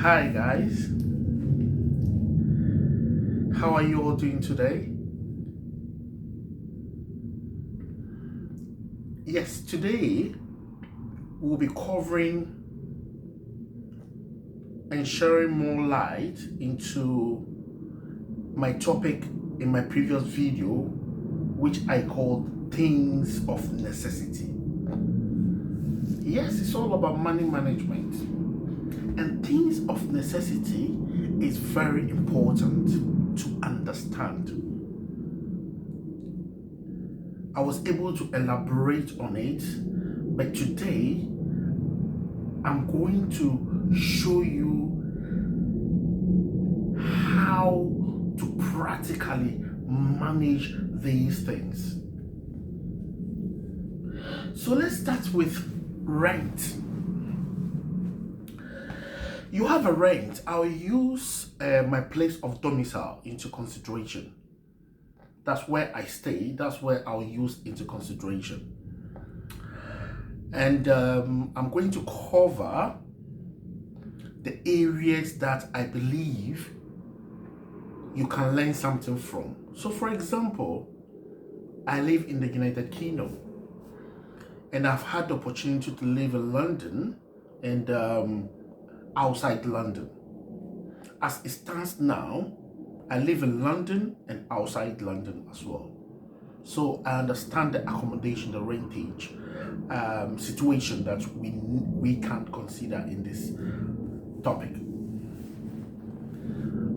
Hi guys, how are you all doing today? Yes, today we'll be covering and sharing more light into my topic in my previous video, which I called Things of Necessity. Yes, it's all about money management, and things of necessity is very important to understand. I was able to elaborate on it, but today I'm going to show you how to practically manage these things. So let's start with rent. You have a rent. I'll use my place of domicile into consideration. That's where I stay. That's where I'll use into consideration. And I'm going to cover the areas that I believe you can learn something from. So, for example, I live in the United Kingdom, and I've had the opportunity to live in London and outside London. As it stands now, I live in London and outside London as well. So I understand the accommodation, the rentage situation that we can't consider in this topic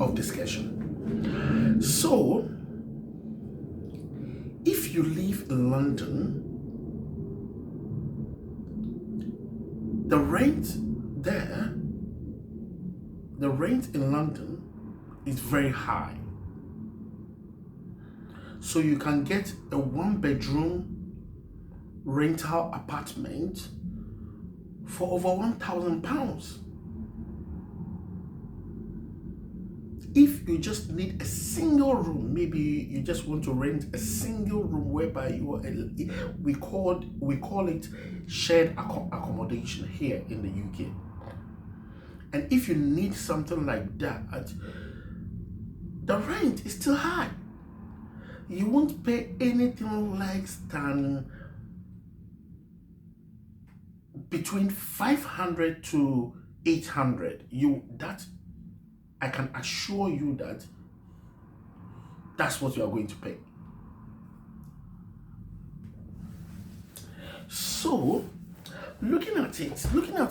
of discussion. So if you live in London, the rent in London is very high. So you can get a one-bedroom rental apartment for over £1,000. If you just need a single room, maybe you just want to rent a single room whereby we call it shared accommodation here in the UK. And if you need something like that, the rent is still high. You won't pay anything less than between 500 to 800. I can assure you that that's what you are going to pay. So, looking at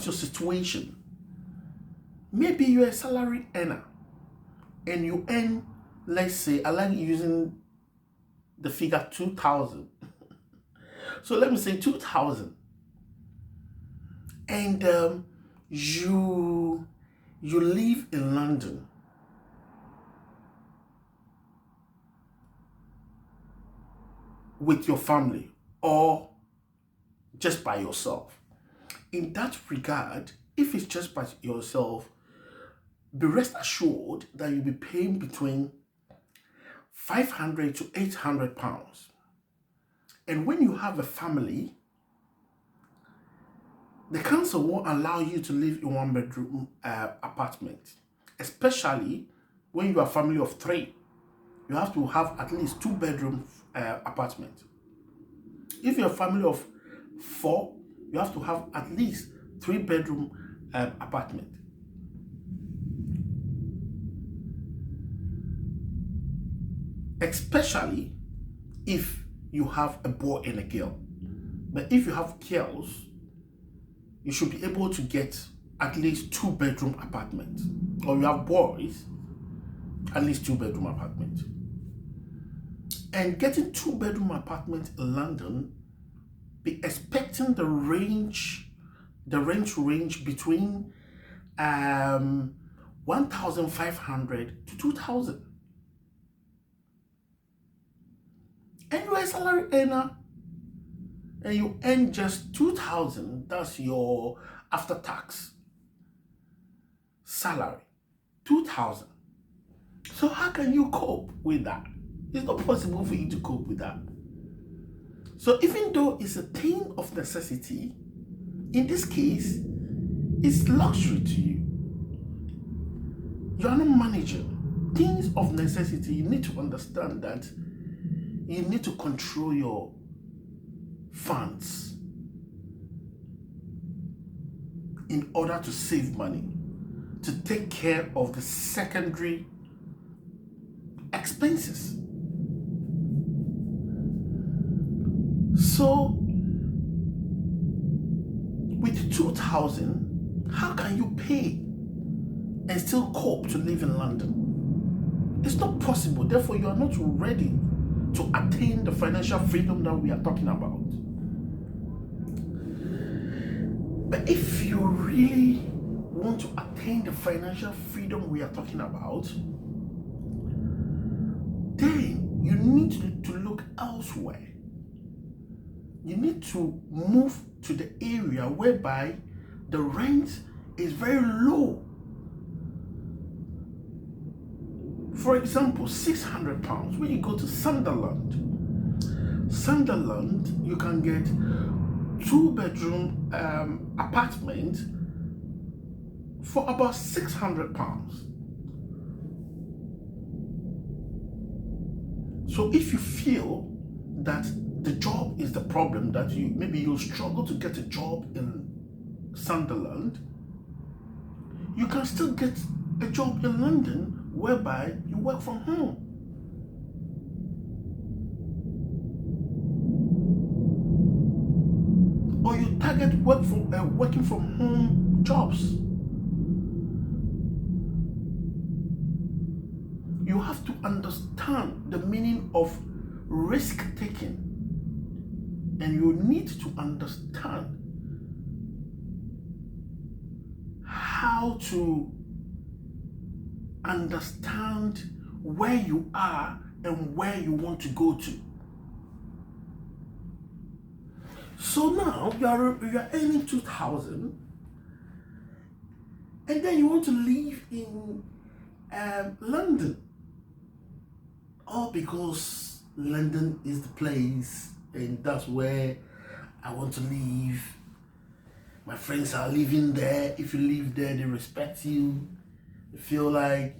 your situation, maybe you're a salary earner and you earn, let's say, I like using the figure 2,000. So let me say 2,000, and you live in London. With your family or just by yourself. In that regard, if it's just by yourself, be rest assured that you'll be paying between 500 to 800 pounds. And when you have a family, the council won't allow you to live in one bedroom apartment, especially when you are a family of 3. You have to have at least 2-bedroom apartment. If you're a family of 4, you have to have at least 3-bedroom apartment. Especially if you have a boy and a girl. But if you have girls, you should be able to get at least 2-bedroom apartment. Or you have boys, at least 2-bedroom apartment. And getting 2-bedroom apartment in London, be expecting the rent range between 1,500 to 2,000. And you're a salary earner and you earn just 2,000, that's your after tax salary, 2,000. So how can you cope with that? It's not possible for you to cope with that. So even though it's a thing of necessity, in this case, it's luxury to you. You are not managing. Things of necessity, you need to understand that you need to control your funds in order to save money, to take care of the secondary expenses. So, with 2,000, how can you pay and still cope to live in London? It's not possible. Therefore, you are not ready to attain the financial freedom that we are talking about. But if you really want to attain the financial freedom we are talking about, then you need to look elsewhere. You need to move to the area whereby the rent is very low. For example, £600. When you go to Sunderland, you can get 2-bedroom apartment for about £600. So if you feel that the job is the problem, that maybe you'll struggle to get a job in Sunderland, you can still get a job in London whereby you work from home. Or you target working from home jobs. You have to understand the meaning of risk taking, and you need to understand how to understand where you are and where you want to go to. So now you are earning 2,000, and then you want to live in London, all because London is the place and that's where I want to live. My friends are living there. If you live there, they respect you. You feel like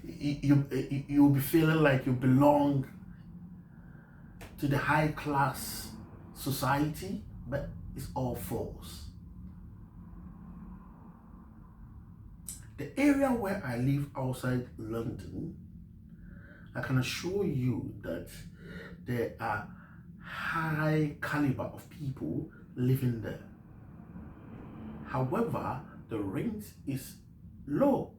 you'll be feeling like you belong to the high class society, but it's all false. The area where I live outside London, I can assure you that there are high caliber of people living there. However, the rent is low.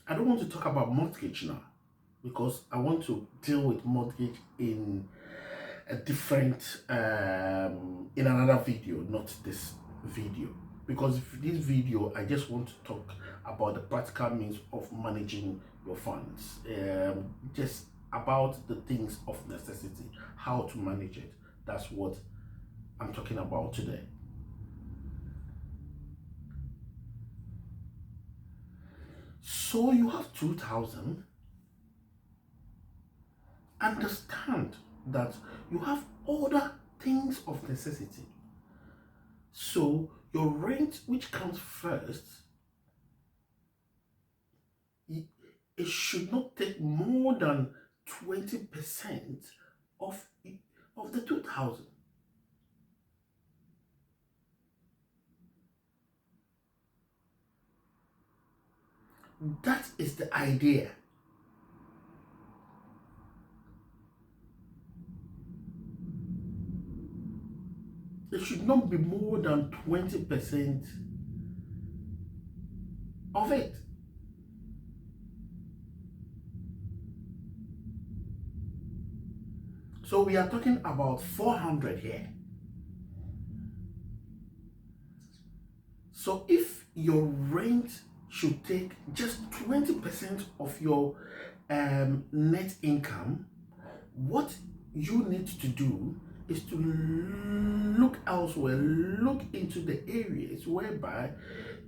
I don't want to talk about mortgage now, because I want to deal with mortgage in a different in another video, not this video, because this video I just want to talk about the practical means of managing your funds, just about the things of necessity, how to manage it. That's what I'm talking about today. So you have 2,000. Understand that you have other things of necessity. So your rent, which comes first, it should not take more than 20% of the 2,000. That is the idea. It should not be more than 20% of it. So we are talking about 400 here. So if your rent should take just 20% of your net income, what you need to do is to look elsewhere, look into the areas whereby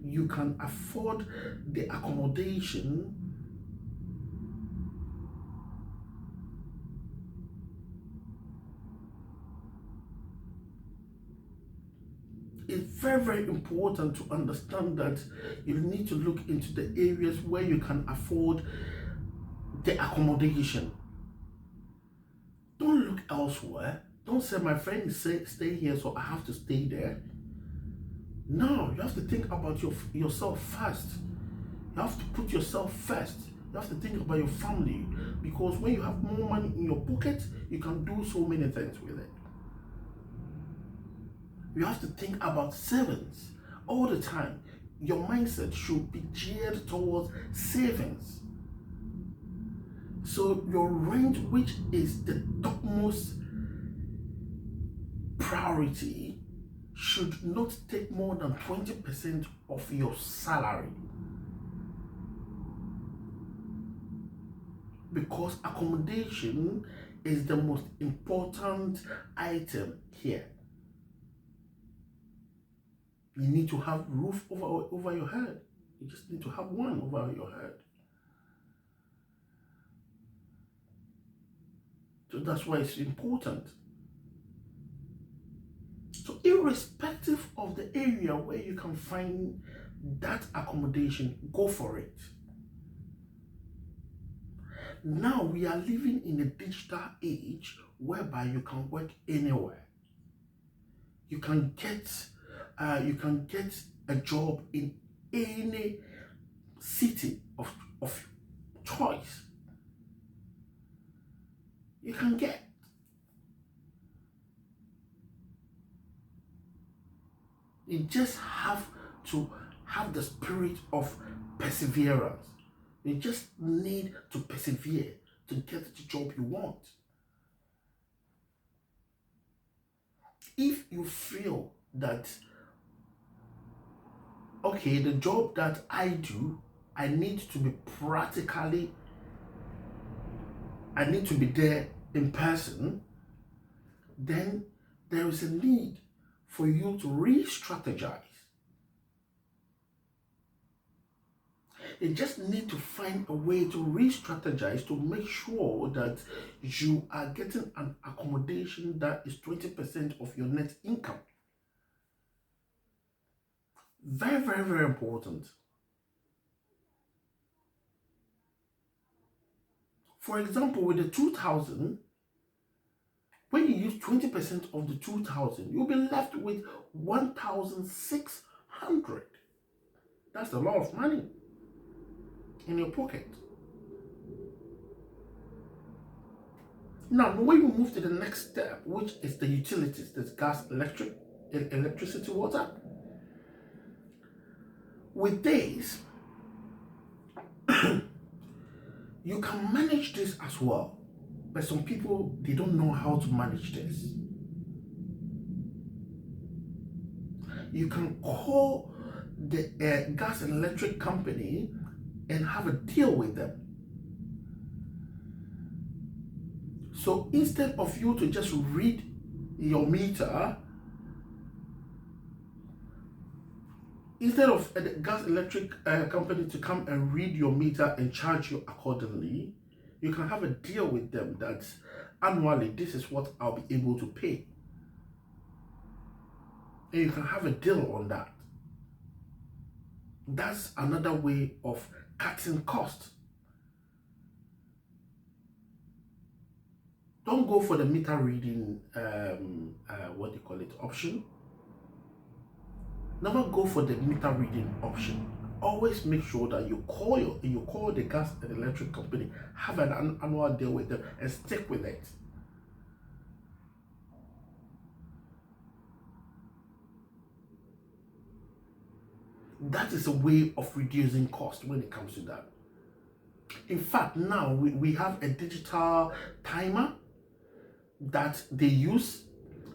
you can afford the accommodation very, very important to understand that you need to look into the areas where you can afford the accommodation. Don't look elsewhere. Don't say my friend is stay here, so I have to stay there. No, you have to think about yourself first. You have to put yourself first. You have to think about your family, because when you have more money in your pocket, you can do so many things with it. You have to think about savings all the time. Your mindset should be geared towards savings. So your rent, which is the topmost priority, should not take more than 20% of your salary. Because accommodation is the most important item here. You need to have roof over your head. You just need to have one over your head. So that's why it's important. So irrespective of the area where you can find that accommodation, go for it. Now we are living in a digital age whereby you can work anywhere. You can get a job in any city of choice. You can get. You just have to have the spirit of perseverance. You just need to persevere to get the job you want. If you feel that, okay, the job that I do, I need to be there in person, then there is a need for you to re-strategize. You just need to find a way to re-strategize to make sure that you are getting an accommodation that is 20% of your net income. Very, very, very important. For example, with the 2,000, when you use 20% of the 2,000, you'll be left with 1,600. That's a lot of money in your pocket. Now, when we move to the next step, which is the utilities, there's gas, electricity, water. With this, you can manage this as well. But some people, they don't know how to manage this. You can call the gas and electric company and have a deal with them. So instead of you to just read your meter, instead of the gas electric company to come and read your meter and charge you accordingly, you can have a deal with them that annually this is what I'll be able to pay. And you can have a deal on that. That's another way of cutting costs. Don't go for the meter reading, option. Never go for the meter reading option. Always make sure that you call the gas and electric company, have an annual deal with them, and stick with it. That is a way of reducing cost when it comes to that. In fact, now we have a digital timer that they use,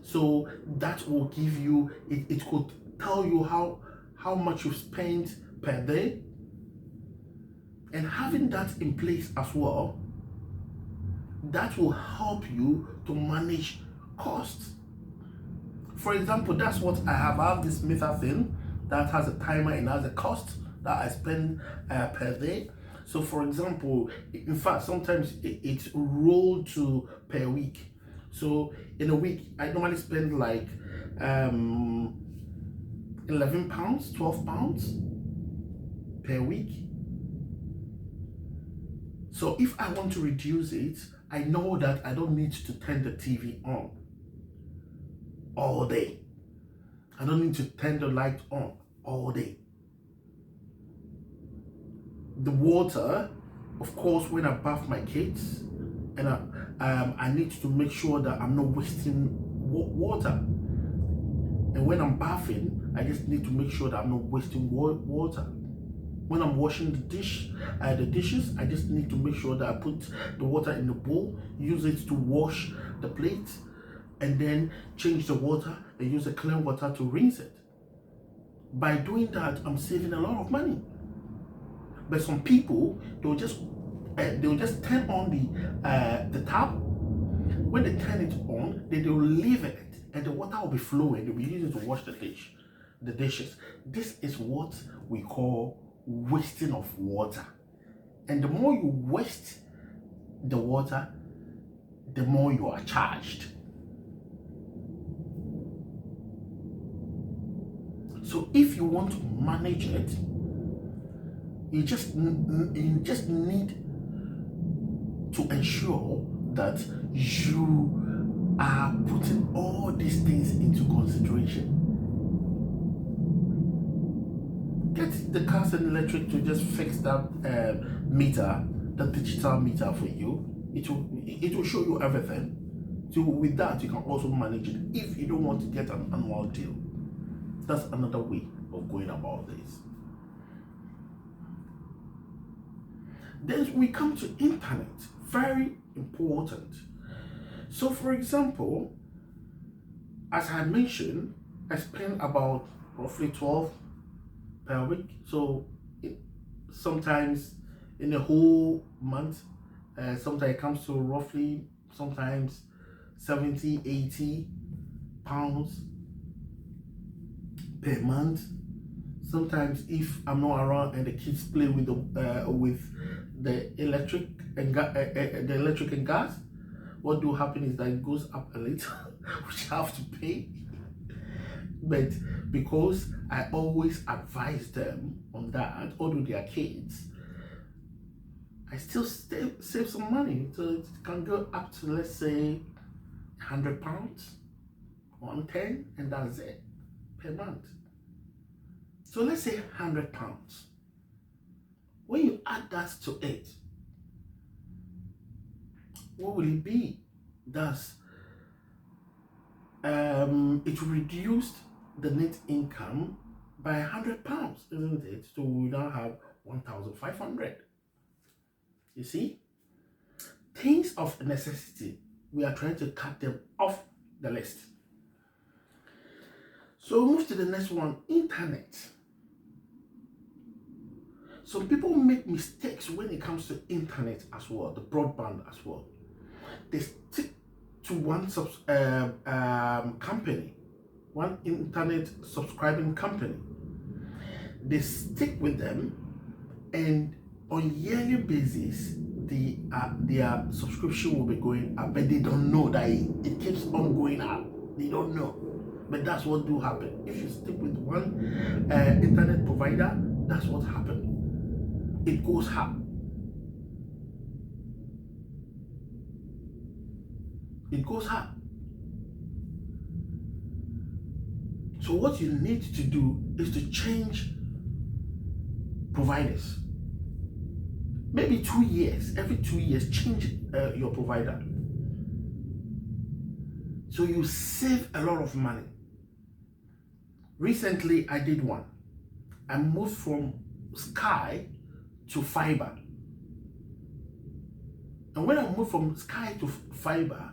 so that will give you, it could tell you how much you've spent per day. And having that in place as well, that will help you to manage costs. For example, that's what I have. I have this meter thing that has a timer and has a cost that I spend per day. So for example, in fact, sometimes it's rolled to per week. So in a week, I normally spend like £11, £12 per week. So if I want to reduce it, I know that I don't need to turn the TV on all day. I don't need to turn the light on all day. The water, of course, when I bath my kids, and I need to make sure that I'm not wasting water. And when I'm bathing, I just need to make sure that I'm not wasting water. When I'm washing the dishes, I just need to make sure that I put the water in the bowl, use it to wash the plates, and then change the water and use the clean water to rinse it. By doing that, I'm saving a lot of money. But some people, they'll just turn on the tap. When they turn it on, they'll leave it, and the water will be flowing. They'll be using it to wash the dishes. This is what we call wasting of water. And the more you waste the water, the more you are charged. So if you want to manage it, you just need to ensure that you are putting all these things into consideration. Get the Cars and Electric to just fix that meter, the digital meter for you. It will show you everything. So with that, you can also manage it if you don't want to get an annual deal. That's another way of going about this. Then we come to internet, very important. So for example, as I mentioned, I spend about roughly 12 per week. So sometimes in a whole month, sometimes it comes to roughly sometimes 70, 80 pounds per month. Sometimes if I'm not around and the kids play with the electric and gas, what do happen is that it goes up a little, which I have to pay. But because I always advise them on that, although they are kids, I still save some money. So it can go up to, let's say, £100, 110, and that's it per month. So let's say £100. When you add that to it, what will it be? Thus, it will reduce the net income by £100, isn't it? So we now have 1,500. You see, things of necessity, we are trying to cut them off the list. So move to the next one, internet. Some people make mistakes when it comes to internet as well, the broadband as well. They stick to one company, one internet subscribing company. They stick with them, and on yearly basis, their subscription will be going up, but they don't know that it keeps on going up. They don't know, but that's what do happen. If you stick with one internet provider, that's what happens. It goes up. It goes up. So what you need to do is to change providers. Maybe 2 years, every 2 years, change your provider. So you save a lot of money. Recently, I did one. I moved from Sky to fiber. And when I moved from Sky to fiber,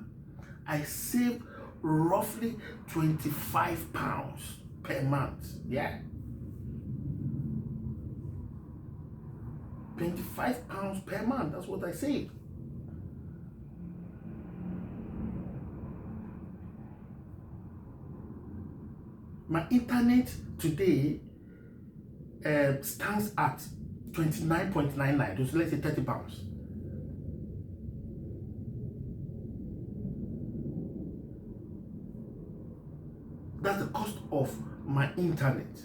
I saved roughly £25 per month. Yeah. £25 per month, that's what I saved. My internet today stands at 29.99, so let's say £30. That's the cost of my internet.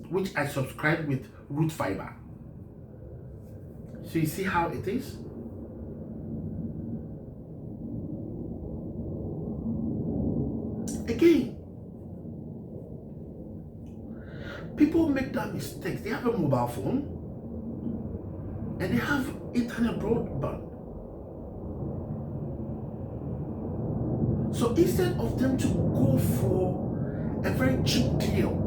Which I subscribe with Root Fiber. So you see how it is? Again, people make that mistake. They have a mobile phone and they have internet broadband. So instead of them to go for a very cheap deal,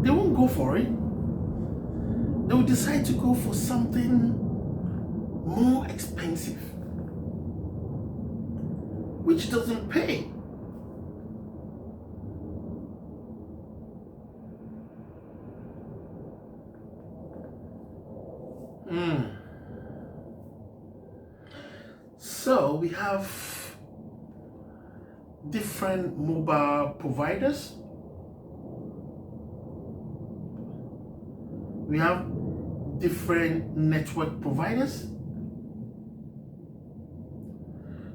they won't go for it. They will decide to go for something more expensive, which doesn't pay. So we have different mobile providers. We have different network providers.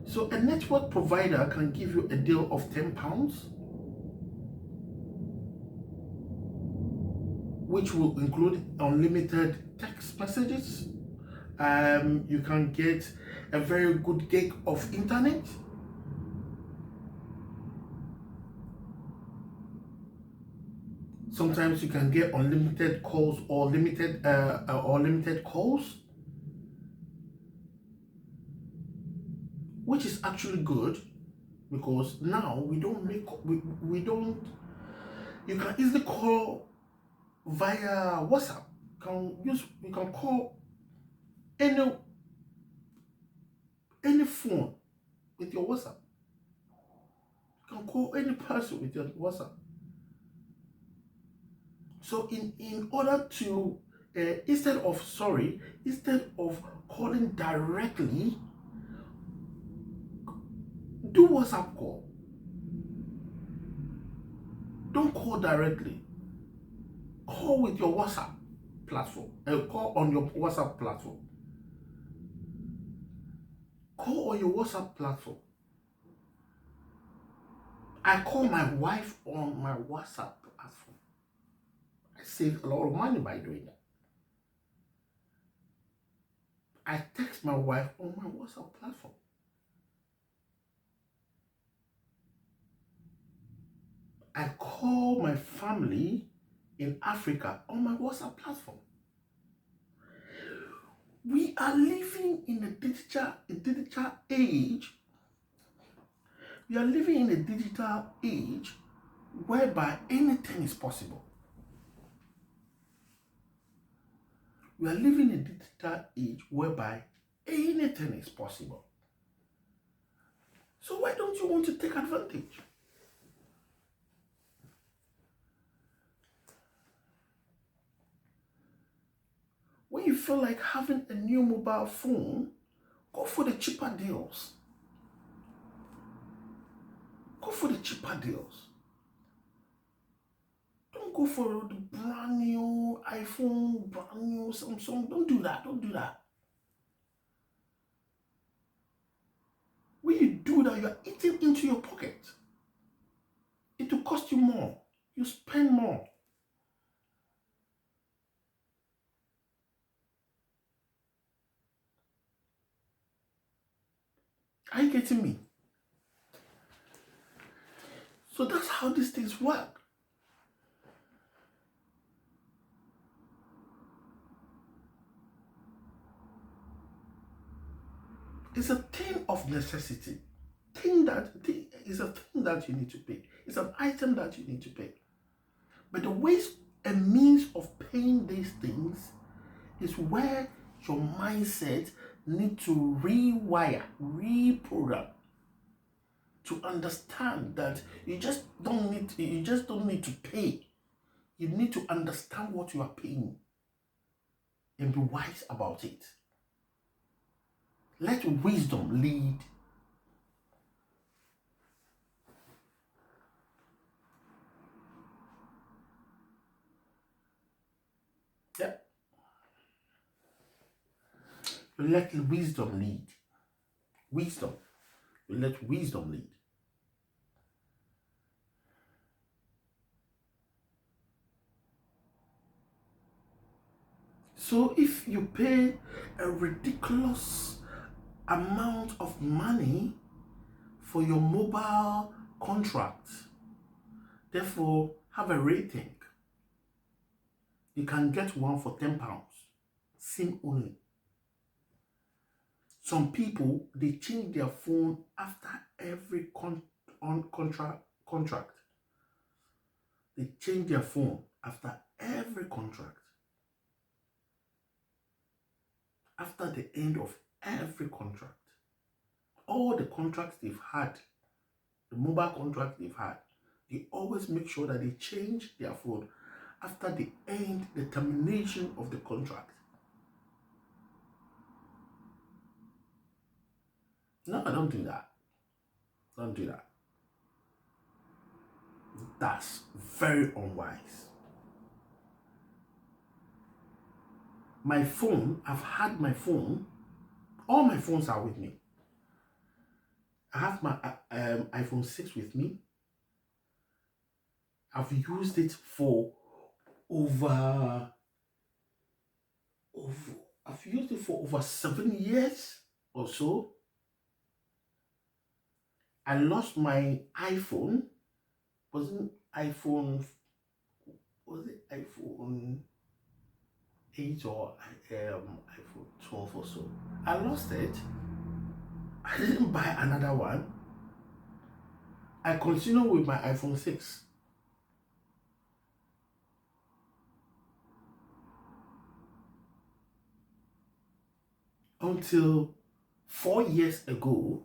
So a network provider can give you a deal of £10, which will include unlimited text messages. You can get a very good gig of internet. Sometimes you can get unlimited calls or limited calls, which is actually good because now we don't. You can easily call via WhatsApp. You can call any phone with your WhatsApp. You can call any person with your WhatsApp. So in order to instead of calling directly, do WhatsApp call. Don't call directly. Call with your WhatsApp platform. Call on your WhatsApp platform. Call on your WhatsApp platform. I call my wife on my WhatsApp platform. I save a lot of money by doing that. I text my wife on my WhatsApp platform. I call my family in Africa on my WhatsApp platform. We are living in a digital age. We are living in a digital age whereby anything is possible. We are living in a digital age whereby anything is possible. So why don't you want to take advantage? When you feel like having a new mobile phone, go for the cheaper deals. Go for the cheaper deals. Don't go for the brand new iPhone, brand new Samsung. Don't do that. Don't do that. When you do that, you are eating into your pocket. It will cost you more. You spend more. Are you getting me? So that's how these things work. It's a thing of necessity. Is a thing that you need to pay. It's an item that you need to pay. But the ways and means of paying these things is where your mindset need to rewire, reprogram, to understand that you just don't need to pay. You need to understand what you are paying and be wise about it. Let wisdom lead. Yeah. You let wisdom lead. Wisdom. You let wisdom lead. So if you pay a ridiculous amount of money for your mobile contract, therefore have a rating. You can get one for £10. SIM only. Some people, they change their phone after every contract. They change their phone after every contract. After the end of every contract. All the contracts they've had, the mobile contracts they've had, they always make sure that they change their phone after the end, the termination of the contract. No, don't do that. Don't do that. That's very unwise. My phone, I've had my phone, all my phones are with me. I have my iPhone 6 with me. I've used it for over I've used it for over 7 years or so. I lost my iPhone. Was it iPhone 8 or iPhone 12 or so? I lost it. I didn't buy another one. I continued with my iPhone 6. Until 4 years ago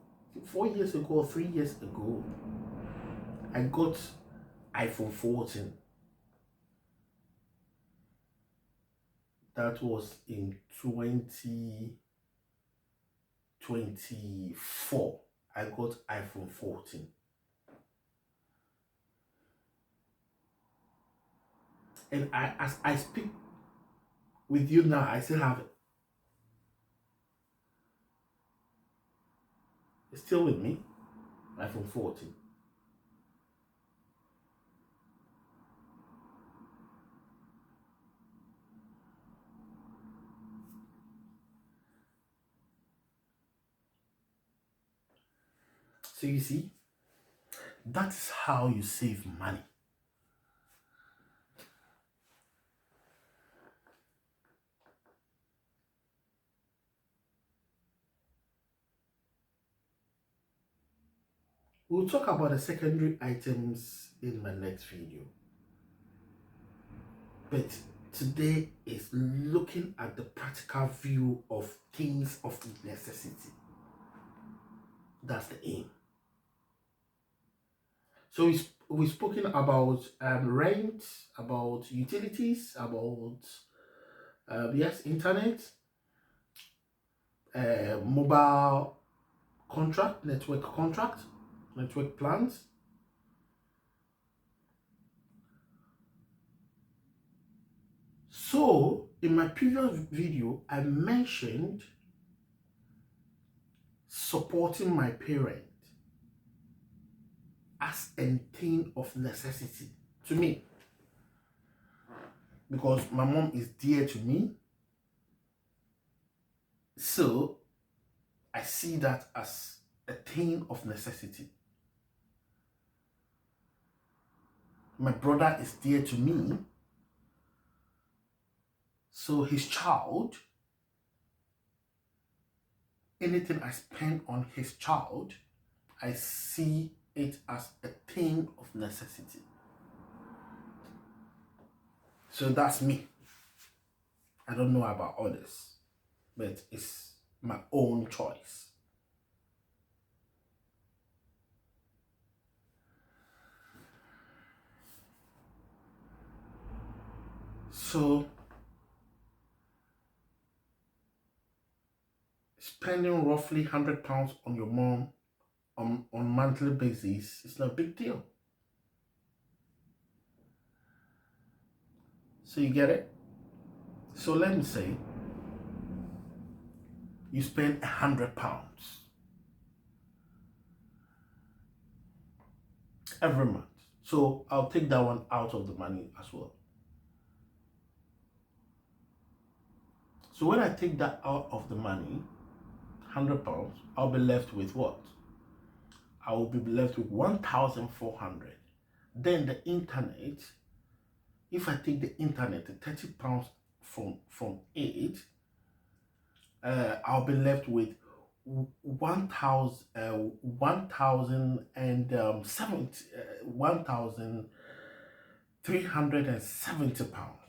or 3 years ago, I got iPhone 14. That was in 2024. I got iPhone 14. And as I speak with you now, I still have it. It's still with me, iPhone 14. So you see, that's how you save money. We'll talk about the secondary items in my next video. But today is looking at the practical view of things of necessity. That's the aim. So we've spoken about rent, about utilities, about yes, internet, mobile contract, network plans. So in my previous video, I mentioned supporting my parent as a thing of necessity to me, because my mom is dear to me. So I see that as a thing of necessity. My brother is dear to me. So his child, anything I spend on his child, I see it as a thing of necessity. So that's me. I don't know about others, but it's my own choice. So spending roughly £100 on your mom on monthly basis is not a big deal. So you get it? So let me say you spend £100 every month. So I'll take that one out of the money as well. So when I take that out of the money, £100, I'll be left with what? I will be left with 1,400. Then the internet, if I take the internet, the £30 from it, I'll be left with 1,370 pounds.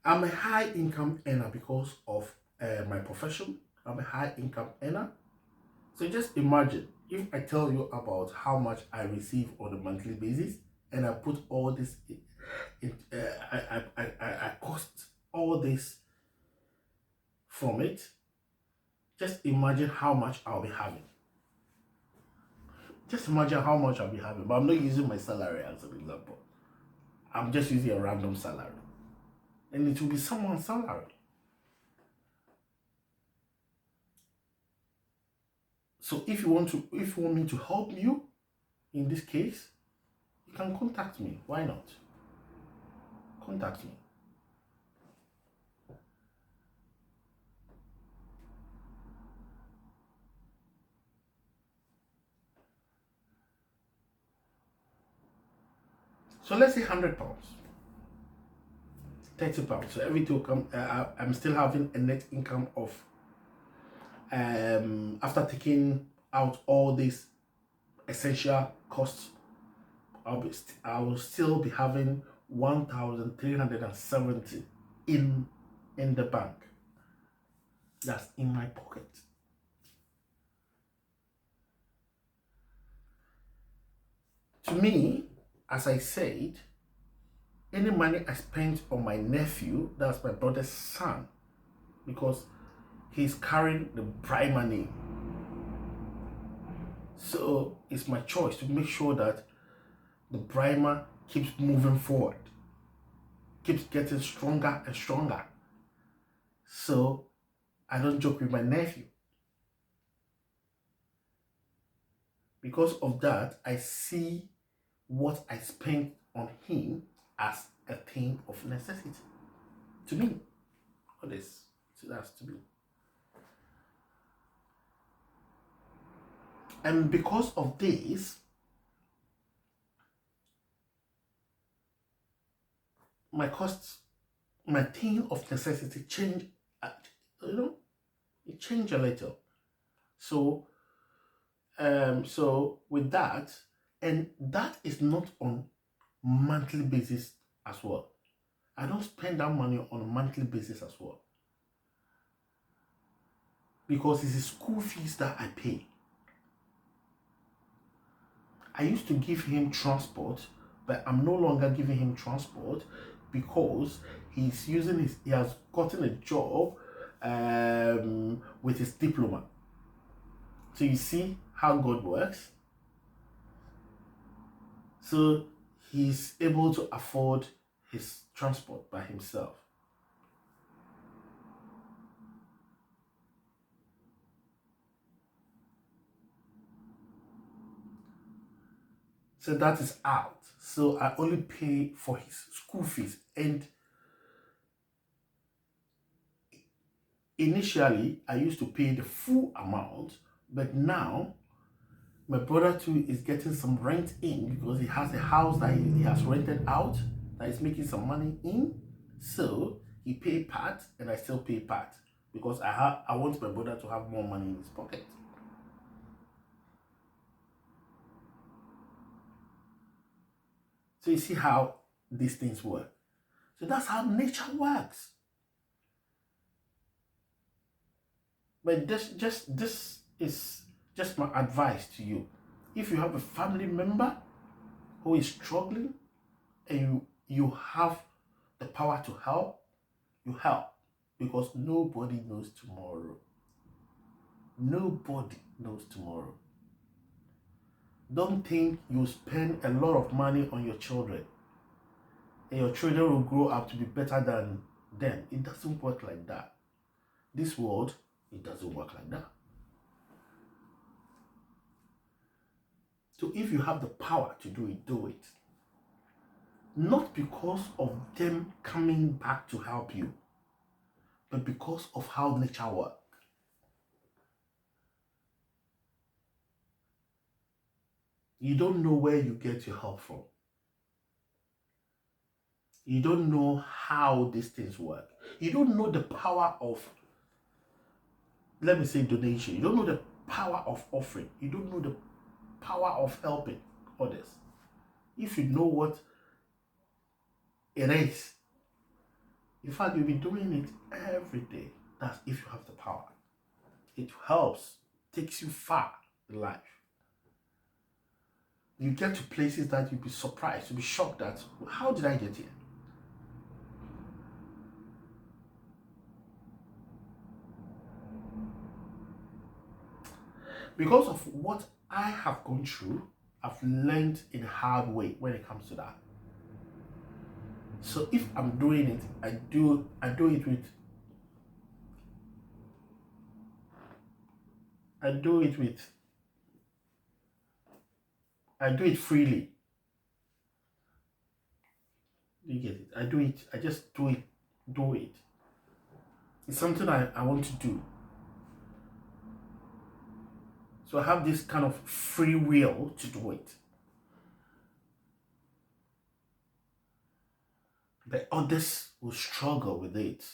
I'm a high income earner because of my profession. I'm a high income earner. So just imagine if I tell you about how much I receive on a monthly basis, and I put all this I cost all this from it. Just imagine how much I'll be having. Just imagine how much I'll be having. But I'm not using my salary as an example. I'm just using a random salary. And it will be someone's salary. So if you want me to help you in this case, you can contact me. Why not? Contact me. So let's say £100, £30. So every two come, I'm still having a net income of after taking out all these essential costs, I will still be having 1,370 in the bank. That's in my pocket. To me, as I said, any money I spent on my nephew, that's my brother's son, because he's carrying the Brimer name. So it's my choice to make sure that the Brimer keeps moving forward, keeps getting stronger and stronger. So I don't joke with my nephew. Because of that, I see what I spent on him as a thing of necessity. To me. What is? So that's to me. And because of this, my costs, my thing of necessity changed, it changed a little. So, so with that, and that is not on monthly basis as well. I don't spend that money on a monthly basis as well. Because it's the school fees that I pay. I used to give him transport, but I'm no longer giving him transport because he has gotten a job with his diploma. So you see how God works. So he's able to afford his transport by himself. So that is out. So I only pay for his school fees. And initially, I used to pay the full amount, but now my brother too is getting some rent in because he has a house that he has rented out that is making some money in. So he pay part and I still pay part because I want my brother to have more money in his pocket. So you see how these things work. So that's how nature works. But this is just my advice to you. If you have a family member who is struggling and you have the power to help, you help. Because nobody knows tomorrow. Nobody knows tomorrow. Don't think you spend a lot of money on your children and your children will grow up to be better than them. It doesn't work like that. This world, it doesn't work like that. So if you have the power to do it, do it. Not because of them coming back to help you, but because of how nature works. You don't know where you get your help from. You don't know how these things work. You don't know the power of, let me say, donation. You don't know the power of offering. You don't know the power of helping others. If you know what it is, in fact, you'll be doing it every day. That's if you have the power. It helps, takes you far in life. You get to places that you'll be surprised, you'll be shocked that, how did I get here? Because of what I have gone through, I've learned in a hard way when it comes to that. So if I'm doing it, I do it freely. You get it? I just do it. It's something I want to do. So I have this kind of free will to do it. But others will struggle with it.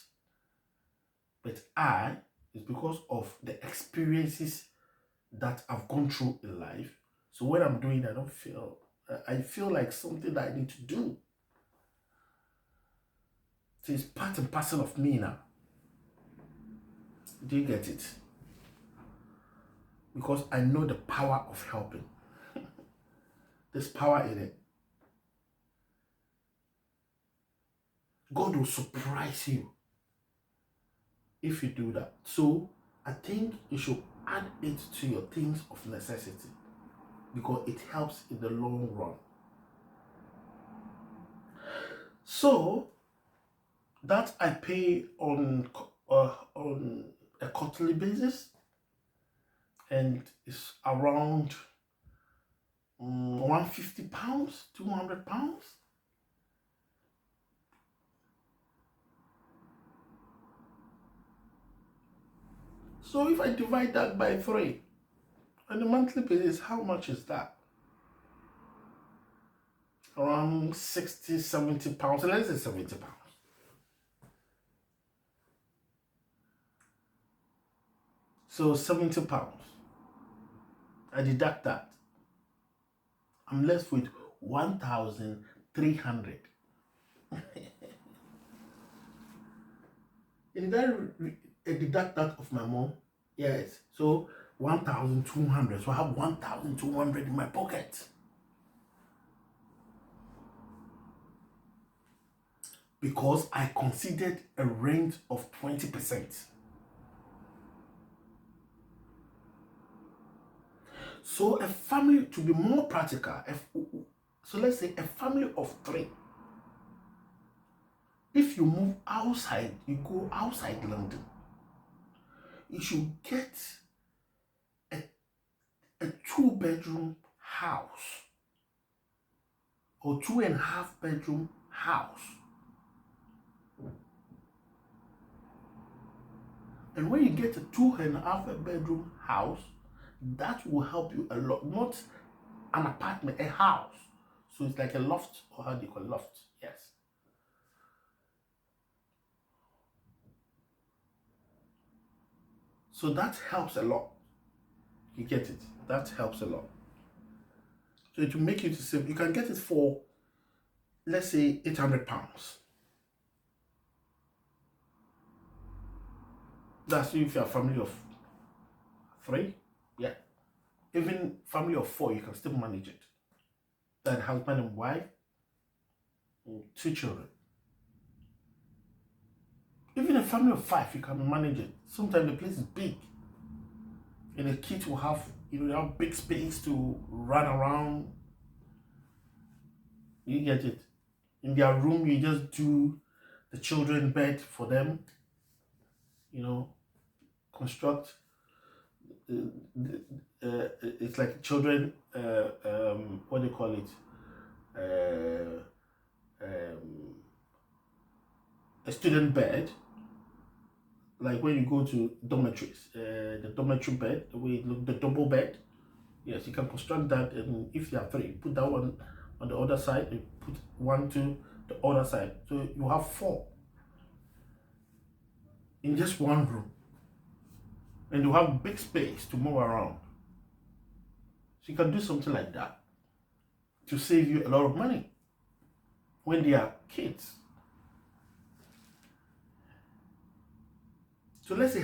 But it's because of the experiences that I've gone through in life. So when I'm doing it, I feel like something that I need to do. So it's part and parcel of me now. Do you get it? Because I know the power of helping. There's power in it. God will surprise you if you do that. So I think you should add it to your things of necessity, because it helps in the long run. So that I pay on a quarterly basis, and it's around £150, £200. So if I divide that by 3 on a monthly basis, how much is that? Around £60, £70. Let's say £70. So £70. I deduct that. I'm left with 1,300. And I deduct that of my mom? Yes. So 1,200. So I have 1,200 in my pocket. Because I considered a range of 20%. So a family, to be more practical, so let's say a family of 3. If you move outside, you go outside London, you should get a 2-bedroom house or 2.5-bedroom house. And when you get a 2.5-bedroom house, that will help you a lot. Not an apartment, a house. So it's like a loft, or how do you call it? Loft? Yes. So that helps a lot. You get it? That helps a lot. So it will make you to save. You can get it for, let's say, £800. That's if you're a family of 3. Yeah. Even family of 4, you can still manage it. That husband and wife, 2 children. Even a family of 5, you can manage it. Sometimes the place is big, and the kids will have, they have big space to run around. You get it. In their room, you just do the children bed for them, construct it's like children what do you call it, uh, um, a student bed, like when you go to dormitories, the dormitory bed, the way it look, the double bed. Yes, you can construct that, and if there are three, put that one on the other side, and put one to the other side, so you have four in just one room, and you have big space to move around. So you can do something like that to save you a lot of money when they are kids. So let's say,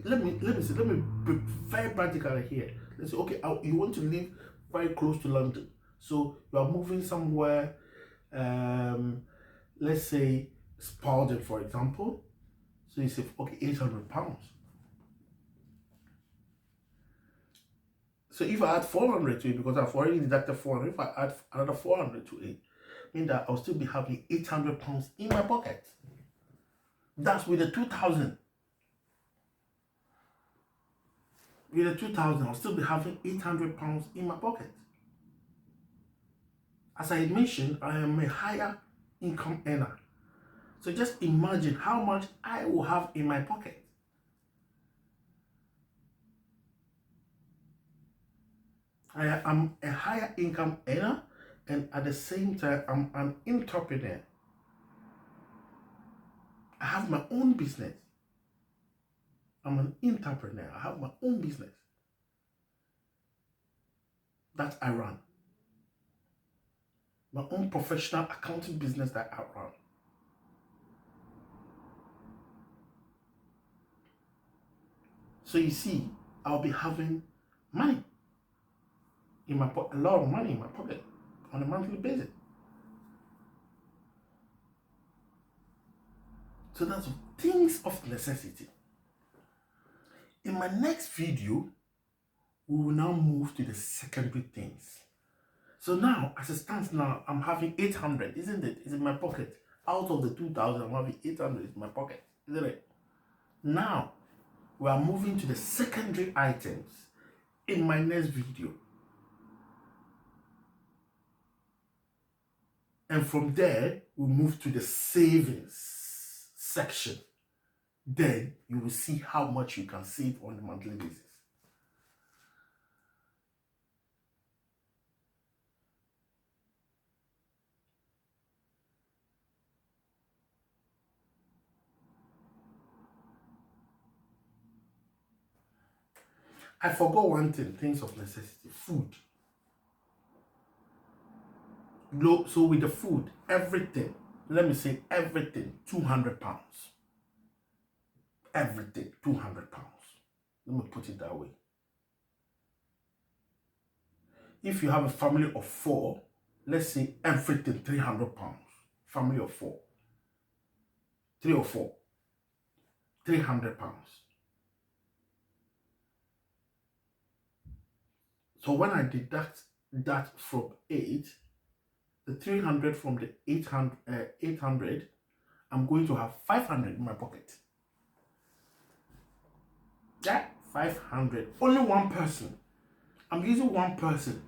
let me be very practical here. Let's say, okay, you want to live very close to London, so you are moving somewhere. Let's say Spalding, for example. So you say, okay, £800. So if I add 400 to it, because I've already deducted 400, if I add another 400 to it, mean that I'll still be having £800 in my pocket. That's with the 2,000. With the 2,000, I'll still be having £800 in my pocket. As I mentioned, I am a higher income earner. So just imagine how much I will have in my pocket. I am a higher income earner, and at the same time, I'm an entrepreneur. I have my own business. I'm an entrepreneur. I have my own business that I run. My own professional accounting business that I run. So you see, I'll be having money in my pocket, a lot of money in my pocket on a monthly basis. So that's things of necessity. In my next video, we will now move to the secondary things. So now, as it stands now, I'm having 800, isn't it? It's in my pocket. Out of the 2,000, I'm having 800 in my pocket, isn't it? Now, we are moving to the secondary items in my next video. And from there, we'll move to the savings section. Then you will see how much you can save on a monthly basis. I forgot one thing, things of necessity, food. So with the food, everything, let me say everything, £200. Everything, £200. Let me put it that way. If you have a family of 4, let's say everything, £300. Family of 4. 3 or 4. £300. So when I deduct that from 8, the 300 from the 800, I'm going to have 500 in my pocket. Yeah, 500. Only one person. I'm using one person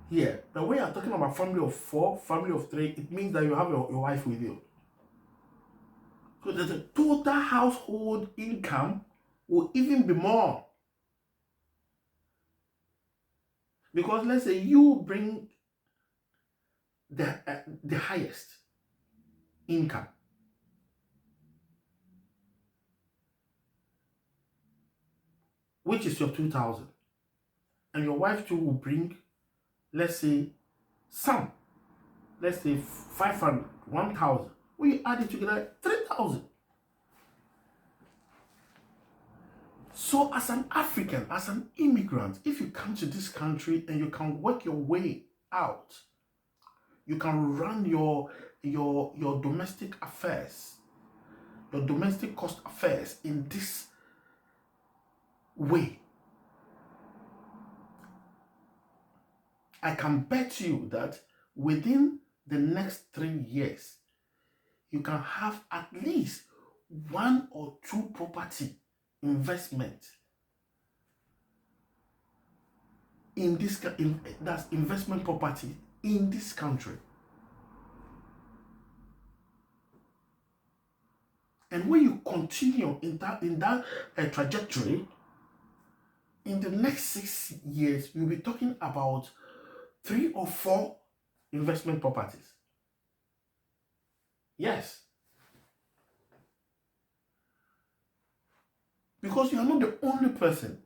here. The way I'm talking about family of 4, family of 3, it means that you have your wife with you. So the total household income will even be more. Because let's say you bring the highest income. Which is your 2,000. And your wife too will bring, let's say, some. Let's say 500, 1,000. When you add it together, 3,000. So as an African, as an immigrant, if you come to this country and you can work your way out, you can run your domestic affairs, your domestic cost affairs in this way, I can bet you that within the next 3 years, you can have at least 1 or 2 property investment in this that's investment property in this country. And when you continue in that trajectory, in the next 6 years, you'll be talking about 3 or 4 investment properties. Yes. Because you are not the only person.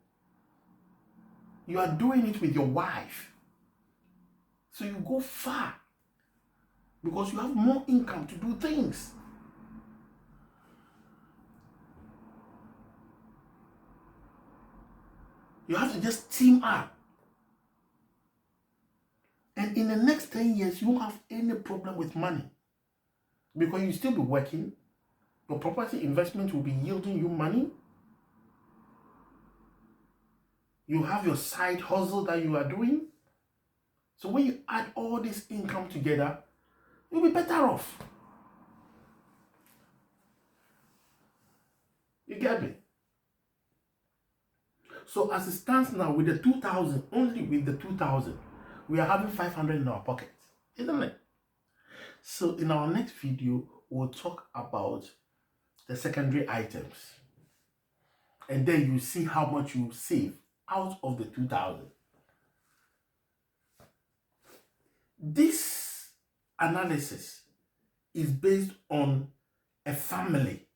You are doing it with your wife. So you go far. Because you have more income to do things. You have to just team up. And in the next 10 years, you won't have any problem with money. Because you still be working. Your property investment will be yielding you money. You have your side hustle that you are doing. So when you add all this income together, you'll be better off. You get me? So as it stands now, with the 2,000, only with the 2,000, we are having 500 in our pockets, isn't it? So in our next video, we'll talk about the secondary items. And then you see how much you save out of the 2,000. This analysis is based on a family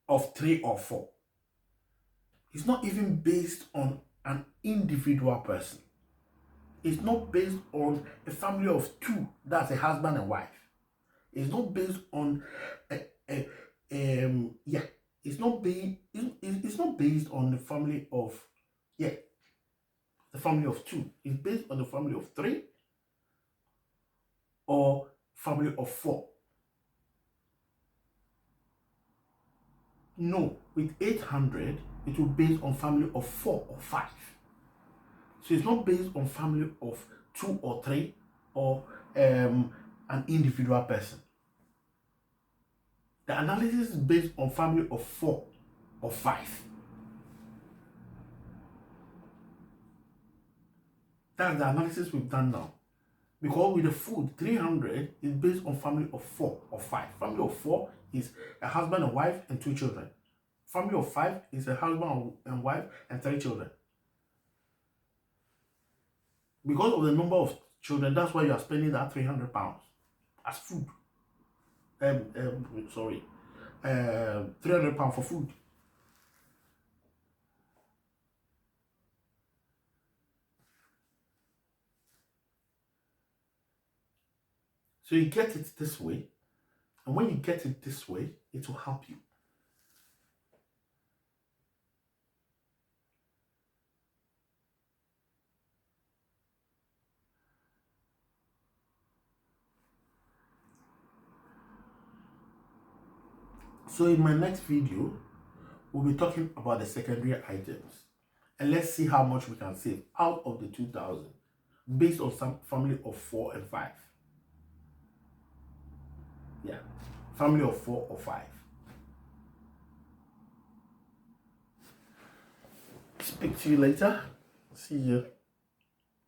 of 3 or 4. It's not even based on an individual person. It's not based on a family of 2, that's a husband and wife. It's not based on it's not based on the family of the family of 2. It's based on the family of 3 or family of 4. No, with 800, it will be based on family of 4 or 5. So it's not based on family of 2 or 3 or an individual person. The analysis is based on family of 4 or 5. That's the analysis we've done now. Because with the food, 300 is based on family of 4 or 5. Family of 4 is a husband and wife and 2 children. Family of 5 is a husband and wife and 3 children. Because of the number of children, that's why you are spending that £300 as food. £300 for food. So you get it this way, and when you get it this way, it will help you. So in my next video, we'll be talking about the secondary items. And let's see how much we can save out of the 2,000 based on some family of 4 and 5. Yeah, family of 4 or 5. Speak to you later. See you.